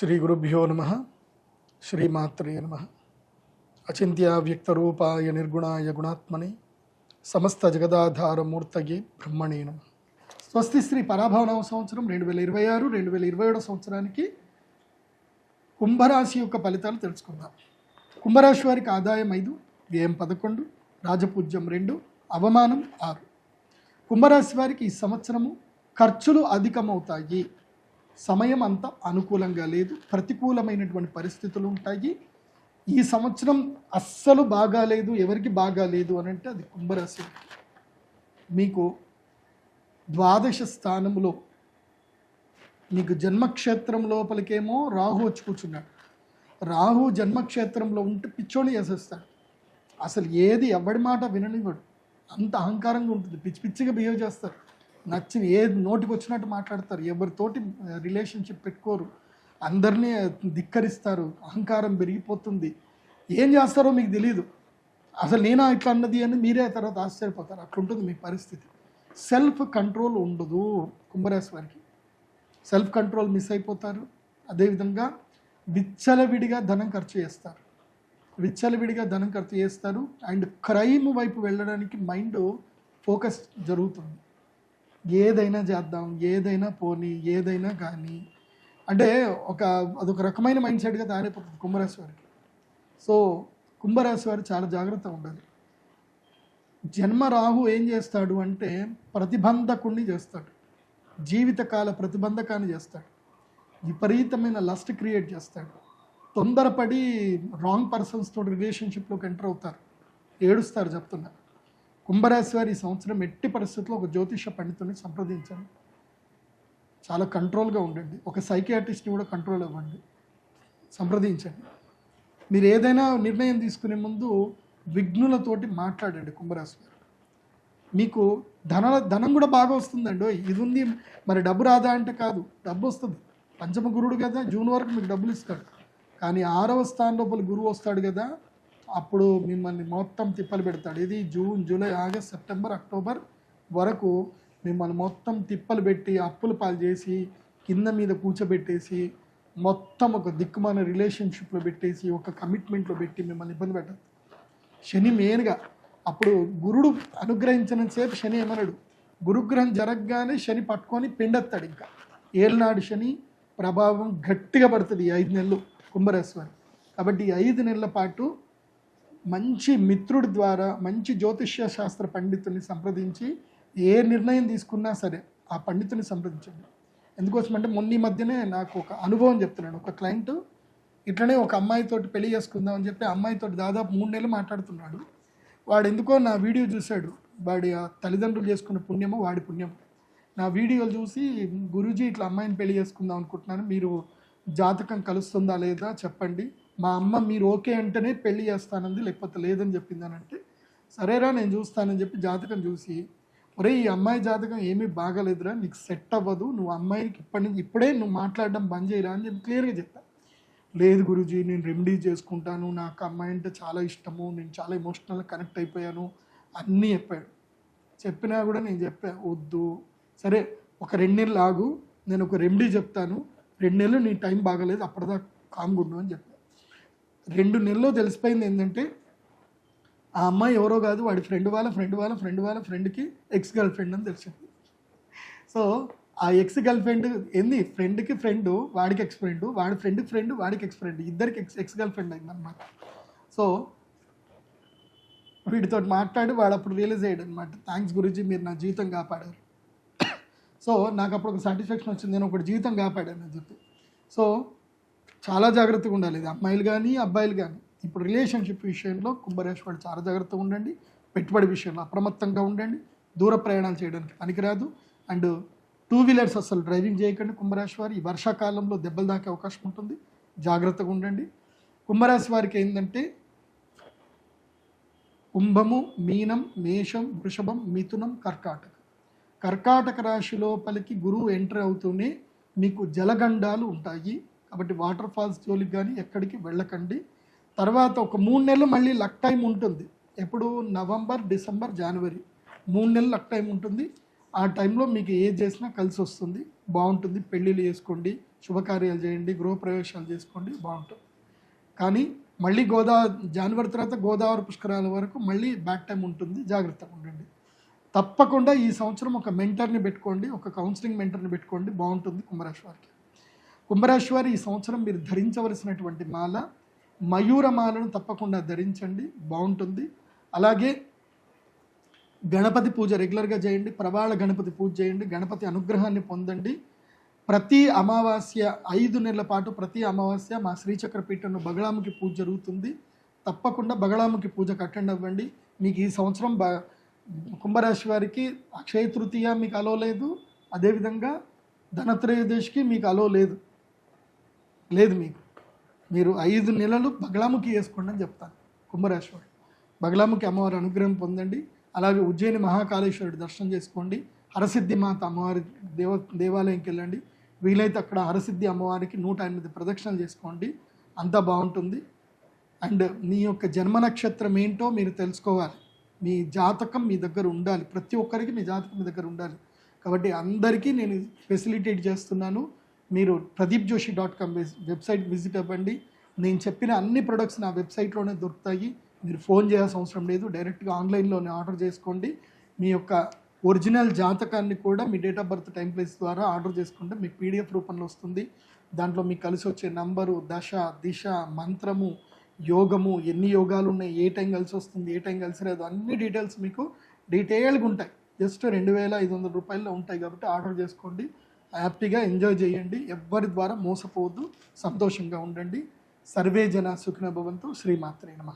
శ్రీ గురుభ్యో నమ. శ్రీమాత్రే నమ. అచింత్య వ్యక్తరూపాయ నిర్గుణాయ గుణాత్మనే సమస్త జగదాధారమూర్తయే బ్రహ్మణే నమ. స్వస్తి శ్రీ పరాభవనవ సంవత్సరం 2026-2027 సంవత్సరానికి కుంభరాశి యొక్క ఫలితాలు తెలుసుకుందాం. కుంభరాశి వారికి ఆదాయం 5, వ్యయం 11, రాజపూజ్యం 2, అవమానం 6. కుంభరాశి వారికి ఈ సంవత్సరము ఖర్చులు అధికమవుతాయి. సమయం అంత అనుకూలంగా లేదు, ప్రతికూలమైనటువంటి పరిస్థితులు ఉంటాయి. ఈ సంవత్సరం అస్సలు బాగాలేదు. ఎవరికి బాగాలేదు అని అంటే అది కుంభరాశి. మీకు ద్వాదశ స్థానంలో మీకు జన్మక్షేత్రం లోపలికేమో రాహు వచ్చి కూర్చున్నాడు. రాహు జన్మక్షేత్రంలో ఉంటే పిచ్చోని చేసేస్తాడు. అసలు ఏది ఎవడి మాట విననివ్వడు. అంత అహంకారంగా ఉంటుంది. పిచ్చి పిచ్చిగా బిహేవ్ చేస్తారు. నచ్చిన ఏది నోటికి వచ్చినట్టు మాట్లాడతారు. ఎవరితోటి రిలేషన్షిప్ పెట్టుకోరు. అందరినీ ధిక్కరిస్తారు. అహంకారం పెరిగిపోతుంది. ఏం చేస్తారో మీకు తెలియదు. అసలు నేనా ఇట్లా అన్నది అని మీరే తర్వాత ఆశ్చర్యపోతారు. అట్లుంటుంది మీ పరిస్థితి. సెల్ఫ్ కంట్రోల్ ఉండదు కుంభరాశి వారికి. సెల్ఫ్ కంట్రోల్ మిస్ అయిపోతారు. అదేవిధంగా విచ్చలవిడిగా ధనం ఖర్చు చేస్తారు. అండ్ క్రైమ్ వైపు వెళ్ళడానికి మైండ్ ఫోకస్ జరుగుతుంది. ఏదైనా చేద్దాం, ఏదైనా పోనీ, ఏదైనా కానీ అంటే అదొక రకమైన మైండ్ సెట్గా తయారైపోతుంది కుంభరాశి వారికి. సో కుంభరాశి వారు చాలా జాగ్రత్తగా ఉండాలి. జన్మ రాహు ఏం చేస్తాడు అంటే ప్రతిబంధకుణ్ణి చేస్తాడు. జీవితకాల ప్రతిబంధకాన్ని చేస్తాడు. విపరీతమైన లస్ట్ క్రియేట్ చేస్తాడు. తొందరపడి రాంగ్ పర్సన్స్తో రిలేషన్షిప్లోకి ఎంటర్ అవుతారు. ఏడుస్తారు. చెప్తున్నారు. కుంభరాశి వారి ఈ సంవత్సరం ఎట్టి పరిస్థితుల్లో ఒక జ్యోతిష పండితుని సంప్రదించండి. చాలా కంట్రోల్గా ఉండండి. ఒక సైకియాట్రిస్ట్ని కూడా కంట్రోల్ ఇవ్వండి. సంప్రదించండి. మీరు ఏదైనా నిర్ణయం తీసుకునే ముందు విఘ్నులతోటి మాట్లాడండి. కుంభరాశి వారు మీకు ధనం కూడా బాగా వస్తుందండి. ఇది ఉంది మరి డబ్బు రాదా అంటే కాదు, డబ్బు వస్తుంది. పంచమ గురుడు కదా, జూన్ వరకు మీకు డబ్బులు ఇస్తాడు. కానీ 6వ స్థానం లోపల గురువు వస్తాడు కదా, అప్పుడు మిమ్మల్ని మొత్తం తిప్పలు పెడతాడు. ఇది June, July, August, September, October వరకు మిమ్మల్ని మొత్తం తిప్పలు పెట్టి అప్పులు పాలు చేసి కింద మీద కూర్చోబెట్టేసి మొత్తం ఒక దిక్కుమాన రిలేషన్షిప్లో పెట్టేసి ఒక కమిట్మెంట్లో పెట్టి మిమ్మల్ని ఇబ్బంది పెట్టదు. శని మెయిన్గా అప్పుడు గురుడు అనుగ్రహించినంతసేపు శని ఏమన్నాడు, గురుగ్రహం జరగగానే శని పట్టుకొని పిండెత్తాడు. ఇంకా ఏళ్ళనాడు శని ప్రభావం గట్టిగా పడుతుంది ఈ 5 నెలలు కుంభరాశి వారు. కాబట్టి ఈ 5 నెలల పాటు మంచి మిత్రుడి ద్వారా మంచి జ్యోతిష్య శాస్త్ర పండితుని సంప్రదించి ఏ నిర్ణయం తీసుకున్నా సరే ఆ పండితుని సంప్రదించండి. ఎందుకోసం అంటే మొన్న ఈ మధ్యనే నాకు ఒక అనుభవం చెప్తున్నాడు. ఒక క్లయింట్ ఇట్లనే ఒక అమ్మాయితోటి పెళ్లి చేసుకుందాం అని చెప్పి అమ్మాయితోటి దాదాపు 3 నెలలు మాట్లాడుతున్నాడు. వాడు ఎందుకో నా వీడియో చూశాడు. వాడి తల్లిదండ్రులు చేసుకున్న పుణ్యమో వాడి పుణ్యం. నా వీడియోలు చూసి, గురూజీ ఇట్లా అమ్మాయిని పెళ్లి చేసుకుందాం అనుకుంటున్నాను, మీరు జాతకం కలుస్తుందా లేదా చెప్పండి, మా అమ్మ మీరు ఓకే అంటేనే పెళ్లి చేస్తానంది, లేకపోతే లేదని చెప్పిందనంటే సరేరా నేను చూస్తానని చెప్పి జాతకం చూసి, ఒరే ఈ అమ్మాయి జాతకం ఏమీ బాగాలేదురా, నీకు సెట్ అవ్వదు, నువ్వు అమ్మాయికి ఇప్పుడే నువ్వు మాట్లాడడం బంద్ చేయరా అని చెప్పి క్లియర్గా చెప్పాను. లేదు గురూజీ నేను రెమెడీ చేసుకుంటాను, నాకు అమ్మాయి అంటే చాలా ఇష్టము, నేను చాలా ఎమోషనల్గా కనెక్ట్ అయిపోయాను అన్నీ చెప్పాడు. చెప్పినా కూడా నేను చెప్పా వద్దు, సరే ఒక 2 నెలలు ఆగు, నేను ఒక రెమెడీ చెప్తాను, 2 నెలలు నీ టైం బాగాలేదు అప్పటిదాకా కామ్గా ఉండు అని చెప్పాను. 2 నెలల్లో తెలిసిపోయింది ఏంటంటే ఆ అమ్మాయి ఎవరో కాదు, వాడి ఫ్రెండ్కి ఎక్స్ గర్ల్ ఫ్రెండ్ అని తెలిసింది. సో ఆ ఎక్స్ గర్ల్ ఫ్రెండ్ ఏంది, ఫ్రెండ్కి ఫ్రెండ్ వాడికి ఎక్స్ ఫ్రెండ్, వాడి ఫ్రెండ్కి ఫ్రెండ్ వాడికి ఎక్స్ ఫ్రెండ్, ఇద్దరికి ఎక్స్ గర్ల్ ఫ్రెండ్ అయిందనమాట. సో వీడితో మాట్లాడి వాడు అప్పుడు రియలైజ్ అయ్యాడు అనమాట, థ్యాంక్స్ గురూజీ మీరు నా జీవితం కాపాడారు. సో నాకు అప్పుడు ఒక సాటిస్ఫాక్షన్ వచ్చింది, నేను ఒకటి జీవితం కాపాడాను అని చెప్పి. సో చాలా జాగ్రత్తగా ఉండాలి, ఇది అమ్మాయిలు కానీ అబ్బాయిలు కానీ. ఇప్పుడు రిలేషన్షిప్ విషయంలో కుంభరాశి వాళ్ళు చాలా జాగ్రత్తగా ఉండండి. పెట్టుబడి విషయంలో అప్రమత్తంగా ఉండండి. దూర ప్రయాణాలు చేయడానికి పనికిరాదు. అండ్ 2 వీలర్స్ అసలు డ్రైవింగ్ చేయకండి కుంభరాశి వారు. ఈ వర్షాకాలంలో దెబ్బలు దాకే అవకాశం ఉంటుంది, జాగ్రత్తగా ఉండండి. కుంభరాశి వారికి ఏంటంటే కుంభము, మీనం, మేషం, వృషభం, మిథునం, కర్కాటక రాశి లోపలికి గురువు ఎంటర్ అవుతూనే మీకు జలగండాలు ఉంటాయి. కాబట్టి వాటర్ ఫాల్స్ జోలికి కానీ ఎక్కడికి వెళ్ళకండి. తర్వాత ఒక 3 నెలలు మళ్ళీ లక్ టైం ఉంటుంది. ఎప్పుడు నవంబర్, డిసెంబర్, జనవరి 3 నెలలు లక్ టైం ఉంటుంది. ఆ టైంలో మీకు ఏది చేసినా కలిసి వస్తుంది. బాగుంటుంది. పెళ్ళిళ్ళు చేసుకోండి, శుభకార్యాలు చేయండి, గృహప్రవేశాలు చేసుకోండి, బాగుంటుంది. కానీ మళ్ళీ జనవరి తర్వాత గోదావరి పుష్కరాల వరకు మళ్ళీ బ్యాక్ టైం ఉంటుంది, జాగ్రత్తగా ఉండండి. తప్పకుండా ఈ సంవత్సరం ఒక మెంటర్ని పెట్టుకోండి, ఒక కౌన్సిలింగ్ మెంటర్ని పెట్టుకోండి, బాగుంటుంది కుంభరాశి వారికి. కుంభరాశి వారు ఈ సంవత్సరం మీరు ధరించవలసినటువంటి మాల మయూర మాలను తప్పకుండా ధరించండి, బాగుంటుంది. అలాగే గణపతి పూజ రెగ్యులర్గా చేయండి, ప్రవాళ గణపతి పూజ చేయండి, గణపతి అనుగ్రహాన్ని పొందండి. ప్రతి అమావాస్య 5 నెలల పాటు ప్రతి అమావాస్య మా శ్రీచక్రపీఠంలో బగళాముఖి పూజ జరుగుతుంది. తప్పకుండా బగళాముఖి పూజకు అటెండ్ అవ్వండి. మీకు ఈ సంవత్సరం కుంభరాశి వారికి అక్షయ తృతీయ మీకు అలో లేదు, అదేవిధంగా ధనత్రయోదశికి మీకు అలో లేదు. మీరు 5 నెలలు బగళాముఖి వేసుకోండి అని చెప్తాను కుంభరాశి వారు. బగళాముఖి అమ్మవారి అనుగ్రహం పొందండి. అలాగే ఉజ్జయిని మహాకాళేశ్వరుడి దర్శనం చేసుకోండి. హరసిద్ధి మాత అమ్మవారి దేవాలయంకి వెళ్ళండి. వీలైతే అక్కడ హరసిద్ధి అమ్మవారికి 108 ప్రదక్షిణలు చేసుకోండి, అంతా బాగుంటుంది. అండ్ మీ యొక్క జన్మ నక్షత్రం ఏంటో మీరు తెలుసుకోవాలి. మీ జాతకం మీ దగ్గర ఉండాలి, ప్రతి ఒక్కరికి మీ జాతకం మీ దగ్గర ఉండాలి. కాబట్టి అందరికీ నేను ఫెసిలిటేట్ చేస్తున్నాను. మీరు pradeepjoshi.com వెబ్సైట్ విజిట్ అవ్వండి. నేను చెప్పిన అన్ని ప్రొడక్ట్స్ నా వెబ్సైట్లోనే దొరుకుతాయి. మీరు ఫోన్ చేయాల్సిన అవసరం లేదు, డైరెక్ట్గా ఆన్లైన్లోనే ఆర్డర్ చేసుకోండి. మీ యొక్క ఒరిజినల్ జాతకాన్ని కూడా మీ date of birth time place ద్వారా ఆర్డర్ చేసుకుంటే మీకు పీడిఎఫ్ రూపంలో వస్తుంది. దాంట్లో మీకు కలిసి వచ్చే నంబరు, దశ, దిశ, మంత్రము, యోగము, ఎన్ని యోగాలు ఉన్నాయి, ఏ టైం కలిసి వస్తుంది, ఏ టైం కలిసి రాదు, అన్ని డీటెయిల్స్ మీకు డీటెయిల్గా ఉంటాయి. జస్ట్ 2500 రూపాయల్లో ఉంటాయి. కాబట్టి ఆర్డర్ చేసుకోండి, హ్యాపీగా ఎంజాయ్ చేయండి. ఎవ్వరి ద్వారా మోసపోవద్దు, సంతోషంగా ఉండండి. సర్వే జన సుఖినో భవంతు. శ్రీమాత్రే నమః.